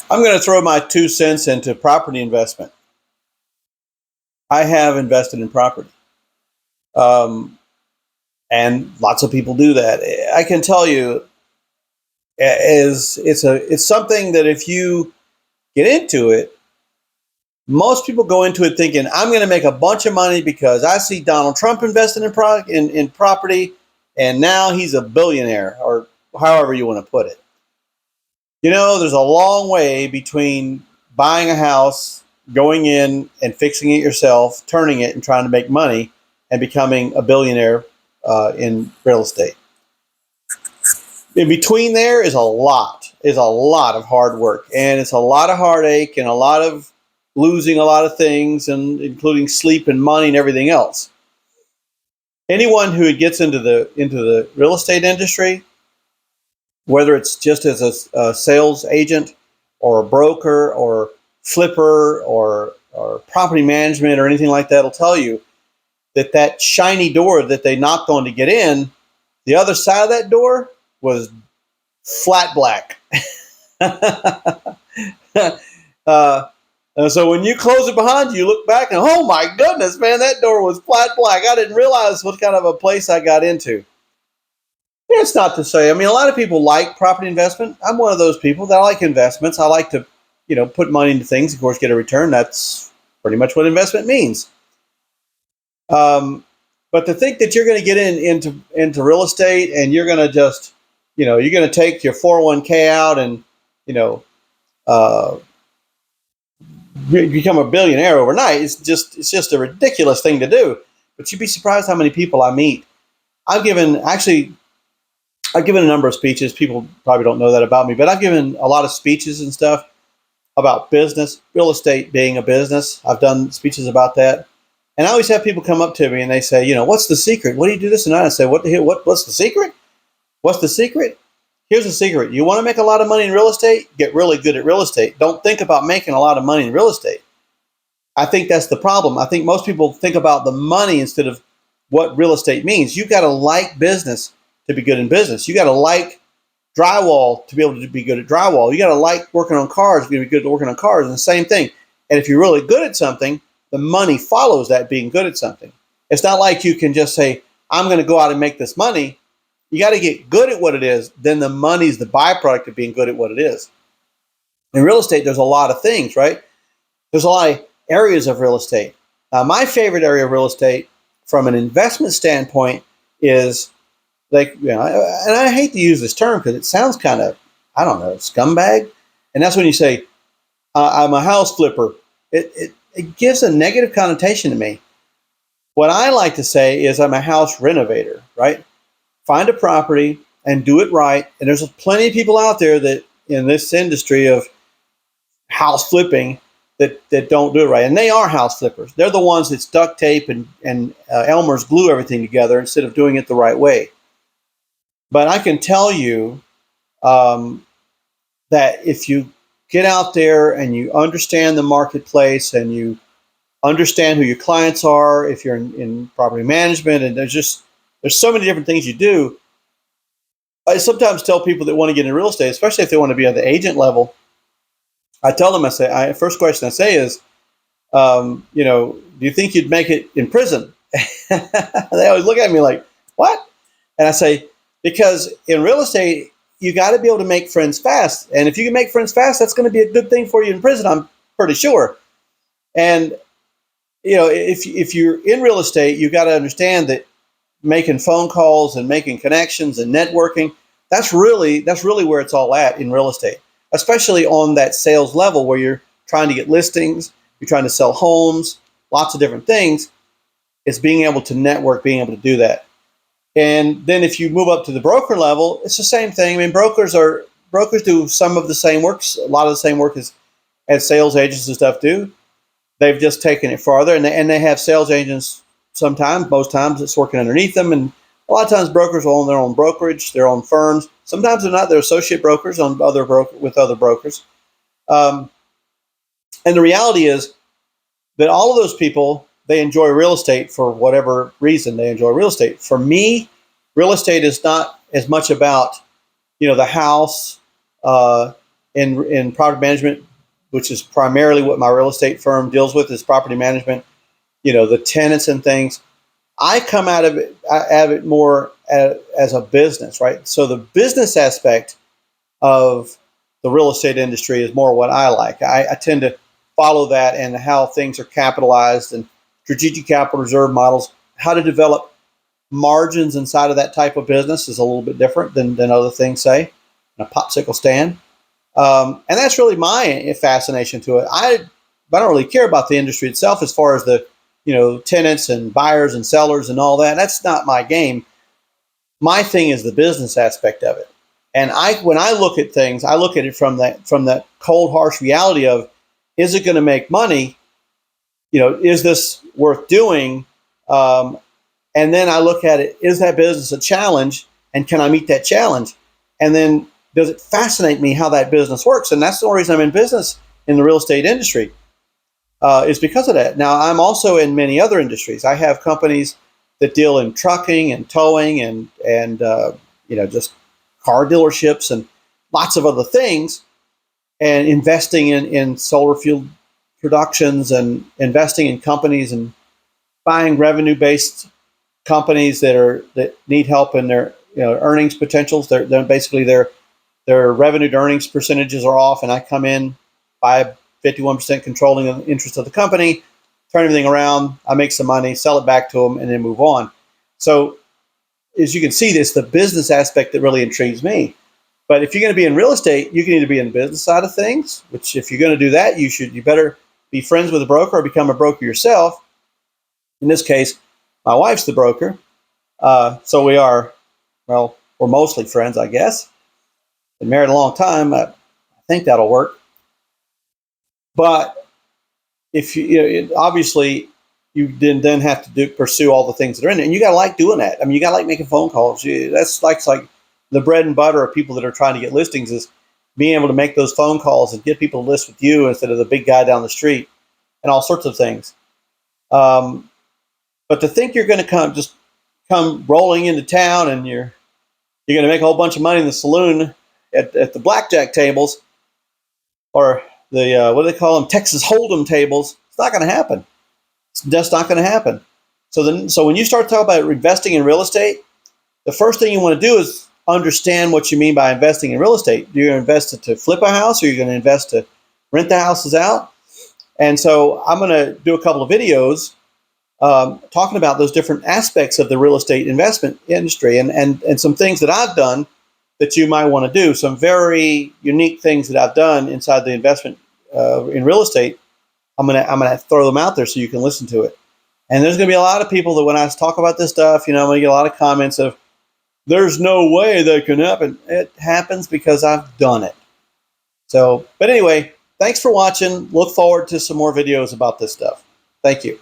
I'm going to throw my 2 cents into property investment. I have invested in property, um, and lots of people do that. I can tell you, is it's something that if you get into it, most people go into it thinking I'm going to make a bunch of money because I see Donald Trump investing in property, and now he's a billionaire, or however you want to put it. There's a long way between buying a house, going in and fixing it yourself, turning it and trying to make money, and becoming a billionaire in real estate. In between there is a lot of hard work, and it's a lot of heartache and a lot of losing a lot of things, and including sleep and money and everything else. Anyone who gets into the real estate industry, whether it's just as a sales agent or a broker or flipper or property management or anything like that, will tell you that shiny door that they knocked on to get in, the other side of that door was flat black. And so when you close it behind you, you look back and, oh my goodness, man, that door was flat black. I didn't realize what kind of a place I got into. It's not to say, I mean, a lot of people like property investment. I'm one of those people that I like investments. I like to, put money into things, of course, get a return. That's pretty much what investment means. But to think that you're going to get into real estate and you're going to just, you're going to take your 401k out and, uh, become a billionaire overnight. It's just a ridiculous thing to do. But you'd be surprised how many people I meet. I've given a number of speeches. People probably don't know that about me, but I've given a lot of speeches and stuff about business, real estate being a business. I've done speeches about that. And I always have people come up to me and they say, what's the secret? What do you do this and that? I say, what's the secret? What's the secret? Here's the secret. You want to make a lot of money in real estate? Get really good at real estate. Don't think about making a lot of money in real estate. I think that's the problem. I think most people think about the money instead of what real estate means. You got to like business to be good in business. You got to like drywall to be able to be good at drywall. You got to like working on cars to be good at working on cars, and the same thing. And if you're really good at something, the money follows that being good at something. It's not like you can just say, I'm going to go out and make this money. You got to get good at what it is. Then the money's the byproduct of being good at what it is. In real estate, there's a lot of things, right? There's a lot of areas of real estate. My favorite area of real estate from an investment standpoint is and I hate to use this term because it sounds kind of, I don't know, scumbag. And that's when you say, I'm a house flipper. It gives a negative connotation to me. What I like to say is I'm a house renovator, right? Find a property and do it right. And there's plenty of people out there that in this industry of house flipping that don't do it right. And they are house flippers. They're the ones that duct tape and Elmer's glue everything together instead of doing it the right way. But I can tell you that if you get out there and you understand the marketplace and you understand who your clients are, if you're in property management, and there's so many different things you do. I sometimes tell people that want to get into real estate, especially if they want to be at the agent level, I tell them, first question I say is, do you think you'd make it in prison? They always look at me like, what? And I say, because in real estate, you got to be able to make friends fast. And if you can make friends fast, that's going to be a good thing for you in prison, I'm pretty sure. And, if you're in real estate, you got to understand that making phone calls and making connections and networking, that's really where it's all at in real estate, especially on that sales level where you're trying to get listings, you're trying to sell homes, lots of different things. It's being able to network, being able to do that. And then if you move up to the broker level, it's the same thing. I mean, brokers do some of the same works, a lot of the same work as sales agents and stuff do. They've just taken it farther, and they have sales agents sometimes, most times it's working underneath them. And a lot of times brokers own their own brokerage, their own firms. Sometimes they're not, they're associate brokers with other brokers. And the reality is that all of those people, they enjoy real estate for whatever reason they enjoy real estate. For me, real estate is not as much about, the house, in property management, which is primarily what my real estate firm deals with, is property management. The tenants and things. I come out of it more as a business, right? So the business aspect of the real estate industry is more what I like. I tend to follow that and how things are capitalized and strategic capital reserve models. How to develop margins inside of that type of business is a little bit different than other things, say, in a popsicle stand. And that's really my fascination to it. I don't really care about the industry itself as far as the tenants and buyers and sellers and all that. That's not my game. My thing is the business aspect of it. And when I look at things, I look at it from that cold, harsh reality of, is it going to make money? Is this worth doing? And then I look at it, is that business a challenge? And can I meet that challenge? And then does it fascinate me how that business works? And that's the only reason I'm in business in the real estate industry. Is because of that. Now, I'm also in many other industries. I have companies that deal in trucking and towing and just car dealerships and lots of other things, and investing in solar fuel productions and investing in companies and buying revenue-based companies that need help in their earnings potentials. They're basically their revenue to earnings percentages are off, and I come in, buy 51% controlling interest of the company, turn everything around, I make some money, sell it back to them, and then move on. So as you can see, it's the business aspect that really intrigues me. But if you're going to be in real estate, you can either be in the business side of things, which if you're going to do that, you better be friends with a broker or become a broker yourself. In this case, my wife's the broker. So we're mostly friends, I guess. Been married a long time. I think that'll work. But if obviously you then have to pursue all the things that are in it, and you got to like doing that. I mean, you got to like making phone calls. That's like the bread and butter of people that are trying to get listings, is being able to make those phone calls and get people to list with you instead of the big guy down the street, and all sorts of things. But to think you're going to come rolling into town and you're going to make a whole bunch of money in the saloon at the blackjack tables, or the what do they call them, Texas Hold'em tables, it's not going to happen. It's just not going to happen. So when you start talking about investing in real estate, the first thing you want to do is understand what you mean by investing in real estate. You're going to invest to flip a house, or you're going to invest to rent the houses out. And so I'm going to do a couple of videos talking about those different aspects of the real estate investment industry, and some things that I've done that you might want to do. Some very unique things that I've done inside the investment in real estate. I'm gonna throw them out there so you can listen to it. And there's gonna be a lot of people that when I talk about this stuff, I'm gonna get a lot of comments of, "There's no way that can happen." It happens because I've done it. So, but anyway, thanks for watching. Look forward to some more videos about this stuff. Thank you.